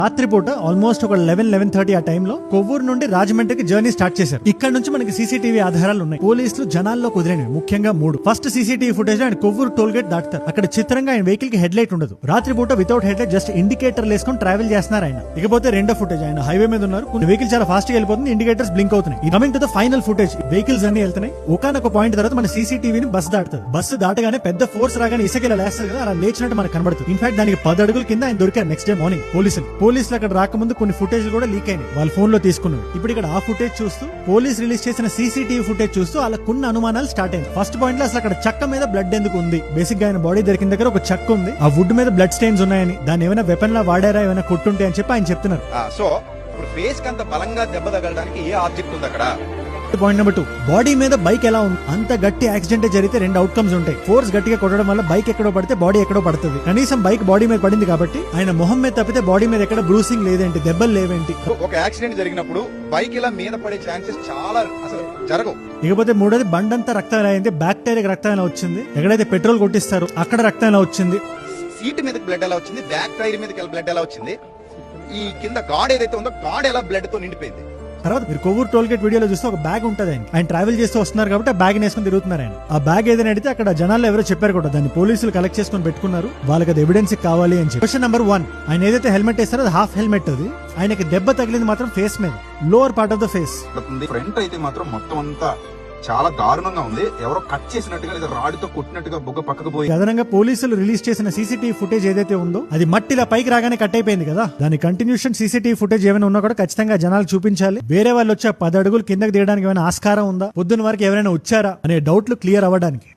రాత్రిపూట ఆల్మోస్ట్ ఒక 11:30 ఆ టైంలో కొవ్వూరు నుండి రాజమండ్రికి జర్నీ స్టార్ట్ చేశారు. ఇక్కడ నుంచి మనకి సీసీటీవీ ఆధారాలు ఉన్నాయి. పోలీసులు జనాల్లో కుదిరినవి ముఖ్యంగా 3. ఫస్ట్ సీసీటీవీ ఫుటేజ్ ఆయన కొవ్వూరు టోల్ గేట్ దాటుతారు. అక్కడ చిత్రంగా ఆయన వెహికల్ కి హెడ్ లైట్ ఉండదు. రాత్రిపూట without head light just indicator వేసుకొని ట్రావెల్ చేస్తున్నారు ఆయన. ఇకపోతే రెండో ఫుటేజ్ ఆయన హైవే మీద ఉన్నారు. కొన్ని వెహికల్ చాలా ఫాస్ట్ గా వెళ్ళిపోతుంది, ఇండికేటర్స్ బ్లింక్ అవుతున్నాయి. Coming to the final footage, vehicles అన్ని వెళ్తున్నాయి. ఒకనొక పాయింట్ తర్వాత మన సీసీటీవీని బస్ దాటుతుంది. బస్సు దాటగానే పెద్ద ఫోర్స్ రాగానే ఇసుక లేస్తారు కదా, అలా లేచినట్టు మనకు కనబడుతుంది. ఇన్ఫాక్ట్ దానికి 10 అడుగుల కింద ఆయన దొరికారు నెక్స్ట్ డే మార్నింగ్. పోలీసులు అక్కడ రాకముందు కొన్ని ఫుటేజ్ కూడా లీక్ అయినాయి, వాళ్ళ ఫోన్ లో తీసుకున్నారు. ఇప్పుడు ఇక్కడ ఆ ఫుటేజ్ చూస్తూ పోలీస్ రిలీజ్ చేసిన సీసీటీవీ ఫుటేజ్ చూస్తూ వాళ్ళకున్న అనుమానాలు స్టార్ట్ అయింది. ఫస్ట్ పాయింట్ లో అసలు అక్కడ చెక్క మీద బ్లడ్ ఎందుకు ఉంది? బేసిక్ గా ఆయన బాడీ దొరికిన దగ్గర ఒక చెక్క ఉంది, ఆ వుడ్ మీద బ్లడ్ స్టెయిన్స్ ఉన్నాయని, దాన్ని ఏమైనా వెపన్ లా వాడారా, ఏమైనా కొట్టుంటే అని చెప్పి ఆయన చెప్తున్నారు. సో ఇప్పుడు ఫేస్ కి అంత బలంగా దెబ్బ తగలడానికి ఏ ఆబ్జెక్ట్ ఉంది అక్కడ? పాయింట్ నెంబర్ 2, బాడీ మీద బైక్ ఎలా ఉంది? అంత గట్టి యాక్సిడెంట్ జరిగితే 2 అవుట్కమ్స్ ఉంటాయి. ఫోర్స్ గట్టిగా కొట్టడం వల్ల బైక్ ఎక్కడో పడితే బాడీ ఎక్కడో పడుతుంది. కనీసం బైక్ బాడీ మీద పడింది కాబట్టి ఆయన మొహం మీద తప్పితే బాడీ మీద ఎక్కడ బ్రూసింగ్ లేదేంటి, దెబ్బలు లేవేంటి? ఒక యాక్సిడెంట్ జరిగినప్పుడు బైక్ ఇలా మీద పడే ఛాన్సెస్ చాలా అసలు జరగవు. ఇకపోతే మూడోది, బండంతా రక్తం అయింది, బ్యాక్ టైర్ రక్తం ఎలా వచ్చింది, ఎక్కడైతే పెట్రోల్ కొట్టిస్తారో అక్కడ రక్తం ఎలా వచ్చింది, సీట్ మీద బ్లడ్ ఎలా వచ్చింది, బ్యాక్ టైర్ మీద బ్లడ్ ఎలా వచ్చింది, ఈ కింద గాడ్ ఏదైతే ఉందో గాడ్ ఎలా బ్లడ్ తో నిండిపోయింది. తర్వాత మీరు కొవ్వూరు టోల్ గేట్ వీడియోలో చూస్తే ఒక బ్యాగ్ ఉంటుంది, ఆయన ట్రావెల్ చేస్తూ వస్తున్నారు కాబట్టి ఆ బ్యాగ్ వేసుకుని తిరుగుతున్నారు ఆయన. ఆ బ్యాగ్ ఏదైనా అడిగితే అక్కడ జనాలు ఎవరో చెప్పారు కూడా, దాన్ని పోలీసులు కలెక్ట్ చేసుకుని పెట్టుకున్నారు, వాళ్ళకి అది ఎవిడెన్స్ కావాలి అని చెప్పి. క్వశ్చన్ నెంబర్ 1, ఆయన ఏదైతే హెల్మెట్ వేస్తారో అది హాఫ్ హెల్మెట్. అది ఆయనకి దెబ్బ తగిలింది మాత్రం ఫేస్ మీద, lower part of the face. Front అయితే మాత్రం మొత్తం అంతా చాలా దారుణంగా ఉంది, ఎవరో కట్ చేసినట్టుగా లేదా రాడ్తో కొట్టినట్టుగా బుగ్గ పక్కకు పోయి. అదనంగా పోలీసులు రిలీజ్ చేసిన సీసీటీవీ ఫుటేజ్ ఏదైతే ఉందో అది మట్టిలా పైకి రాగానే కట్ అయిపోయింది కదా, దాని కంటిన్యూషన్ సీసీటీవీ ఫుటేజ్ ఏమైనా ఉన్నా కూడా ఖచ్చితంగా జనాలు చూపించాలి. వేరే వాళ్ళు వచ్చి 10 అడుగులు కిందకి దిగడానికి ఏమైనా ఆస్కారం ఉందా, పొద్దున్న వరకు ఎవరైనా వచ్చారా అనే డౌట్లు క్లియర్ అవ్వడానికి.